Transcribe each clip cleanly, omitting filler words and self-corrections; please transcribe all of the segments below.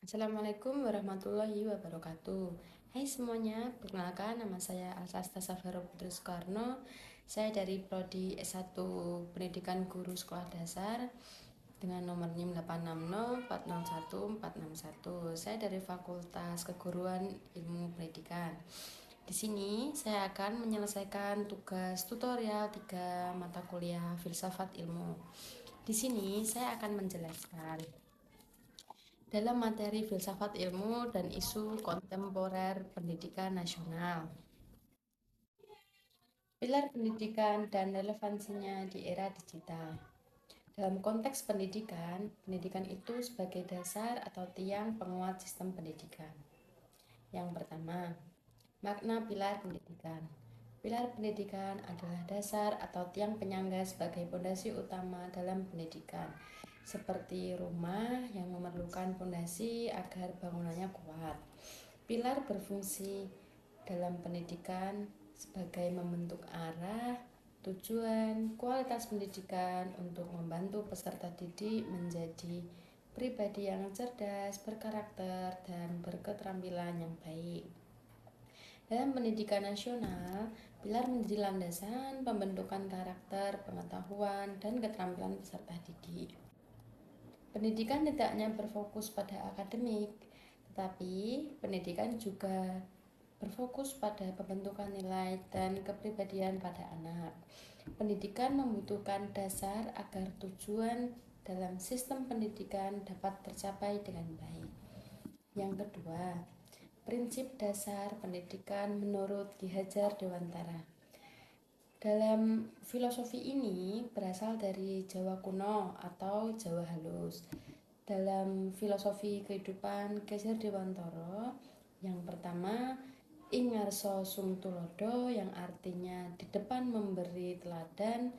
Assalamualaikum warahmatullahi wabarakatuh. Hai semuanya, perkenalkan nama saya Alsasta Safero Putri Soekarno. Saya dari Prodi S1 Pendidikan Guru Sekolah Dasar dengan nomor NIM 860401461. Saya dari Fakultas Keguruan Ilmu Pendidikan. Di sini saya akan menyelesaikan tugas tutorial 3 mata kuliah Filsafat Ilmu. Di sini saya akan menjelaskan dalam materi filsafat ilmu dan isu kontemporer pendidikan nasional. Pilar pendidikan dan relevansinya di era digital. Dalam konteks pendidikan, pendidikan itu sebagai dasar atau tiang penguat sistem pendidikan. Yang pertama, makna pilar pendidikan. Pilar pendidikan adalah dasar atau tiang penyangga sebagai fondasi utama dalam pendidikan, seperti rumah yang memerlukan fondasi agar bangunannya kuat. Pilar berfungsi dalam pendidikan sebagai membentuk arah, tujuan, kualitas pendidikan untuk membantu peserta didik menjadi pribadi yang cerdas, berkarakter, dan berketerampilan yang baik. Dalam pendidikan nasional, pilar menjadi landasan pembentukan karakter, pengetahuan, dan keterampilan peserta didik. Pendidikan tidak hanya berfokus pada akademik, tetapi pendidikan juga berfokus pada pembentukan nilai dan kepribadian pada anak. Pendidikan membutuhkan dasar agar tujuan dalam sistem pendidikan dapat tercapai dengan baik. Yang kedua, prinsip dasar pendidikan menurut Ki Hajar Dewantara. Dalam filosofi ini berasal dari Jawa kuno atau Jawa halus. Dalam filosofi kehidupan Ki Hajar Dewantara, yang pertama ing ngarsa sung tulodo, yang artinya di depan memberi teladan,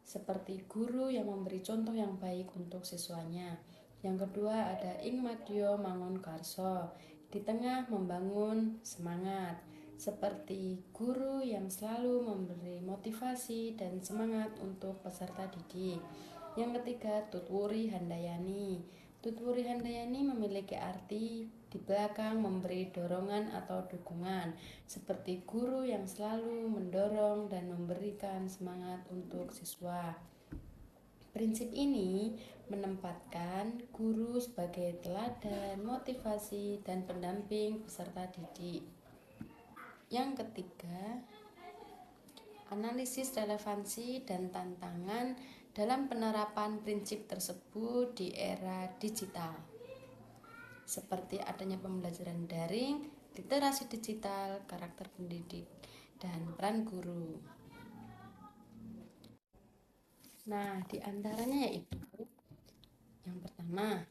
seperti guru yang memberi contoh yang baik untuk siswanya. Yang kedua ada ing madya mangun karso, di tengah membangun semangat, seperti guru yang selalu memberi motivasi dan semangat untuk peserta didik. Yang ketiga tutwuri handayani. Tutwuri handayani memiliki arti di belakang memberi dorongan atau dukungan, seperti guru yang selalu mendorong dan memberikan semangat untuk siswa. Prinsip ini menempatkan guru sebagai teladan, motivasi, dan pendamping peserta didik. Yang ketiga, analisis relevansi dan tantangan dalam penerapan prinsip tersebut di era digital, seperti adanya pembelajaran daring, literasi digital, karakter pendidik, dan peran guru. Nah, di antaranya yaitu yang pertama,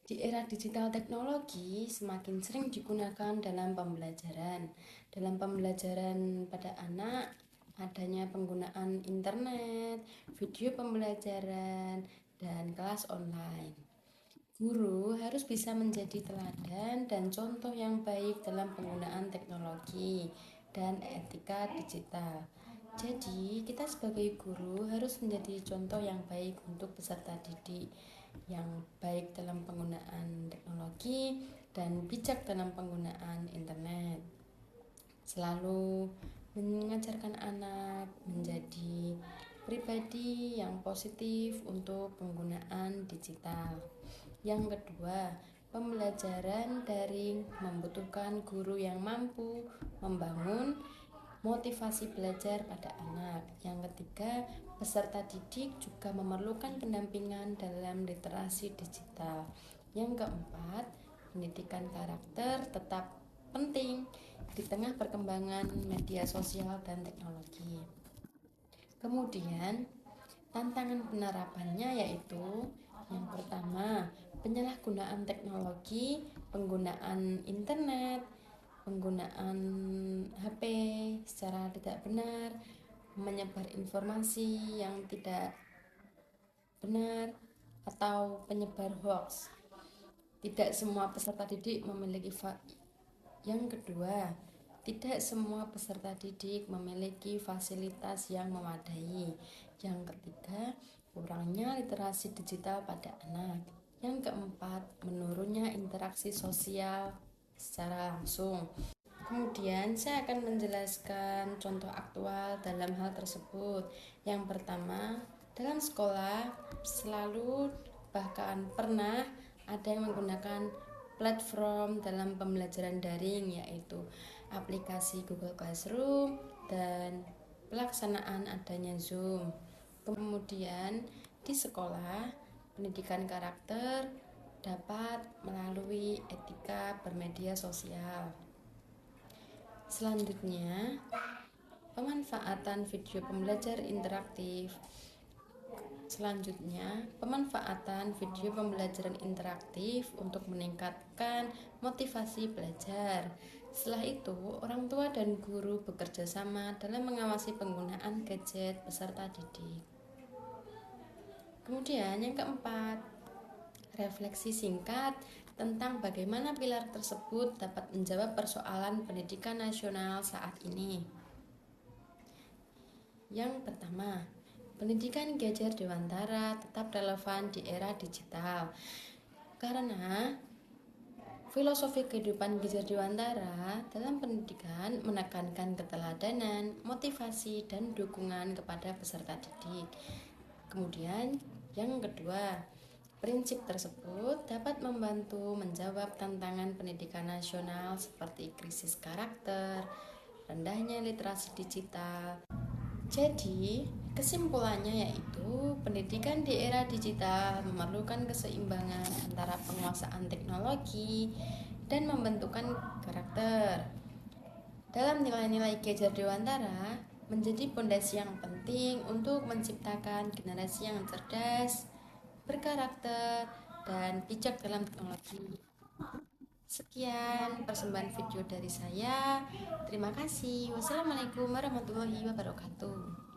di era digital teknologi semakin sering digunakan dalam pembelajaran. Dalam pembelajaran pada anak, adanya penggunaan internet, video pembelajaran, dan kelas online. Guru harus bisa menjadi teladan dan contoh yang baik dalam penggunaan teknologi dan etika digital. Jadi, kita sebagai guru harus menjadi contoh yang baik untuk peserta didik, yang baik dalam penggunaan teknologi dan bijak dalam penggunaan internet. Selalu mengajarkan anak menjadi pribadi yang positif untuk penggunaan digital. Yang kedua, pembelajaran daring membutuhkan guru yang mampu membangun motivasi belajar pada anak. Yang ketiga, peserta didik juga memerlukan pendampingan dalam literasi digital. Yang keempat, pendidikan karakter tetap penting di tengah perkembangan media sosial dan teknologi. Kemudian, tantangan penerapannya yaitu yang pertama, penyalahgunaan teknologi, penggunaan internet, penggunaan HP secara tidak benar, menyebar informasi yang tidak benar, atau penyebar hoax. Tidak semua peserta didik memiliki Yang kedua, tidak semua peserta didik memiliki fasilitas yang memadai. Yang ketiga, kurangnya literasi digital pada anak. Yang keempat, menurunnya berinteraksi sosial secara langsung. Kemudian saya akan menjelaskan contoh aktual dalam hal tersebut. Yang pertama, dalam sekolah selalu bahkan pernah ada yang menggunakan platform dalam pembelajaran daring, yaitu aplikasi Google Classroom dan pelaksanaan adanya Zoom. Kemudian di sekolah, pendidikan karakter dapat melalui etika bermedia sosial. Selanjutnya, pemanfaatan video pembelajar interaktif. Pemanfaatan video pembelajaran interaktif untuk meningkatkan motivasi belajar. Setelah itu, orang tua dan guru bekerja sama dalam mengawasi penggunaan gadget peserta didik. Kemudian yang keempat, refleksi singkat tentang bagaimana pilar tersebut dapat menjawab persoalan pendidikan nasional saat ini. Yang pertama, pendidikan Gadjar Dewantara tetap relevan di era digital. Karena filosofi kehidupan Gadjar Dewantara dalam pendidikan menekankan keteladanan, motivasi, dan dukungan kepada peserta didik. Kemudian, yang kedua, prinsip tersebut dapat membantu menjawab tantangan pendidikan nasional seperti krisis karakter, rendahnya literasi digital. Jadi, kesimpulannya yaitu pendidikan di era digital memerlukan keseimbangan antara penguasaan teknologi dan membentukkan karakter. Dalam nilai-nilai Gadjar Dewantara menjadi pondasi yang penting untuk menciptakan generasi yang cerdas, berkarakter, dan bijak dalam teknologi. Sekian persembahan video dari saya. Terima kasih. Wassalamualaikum warahmatullahi wabarakatuh.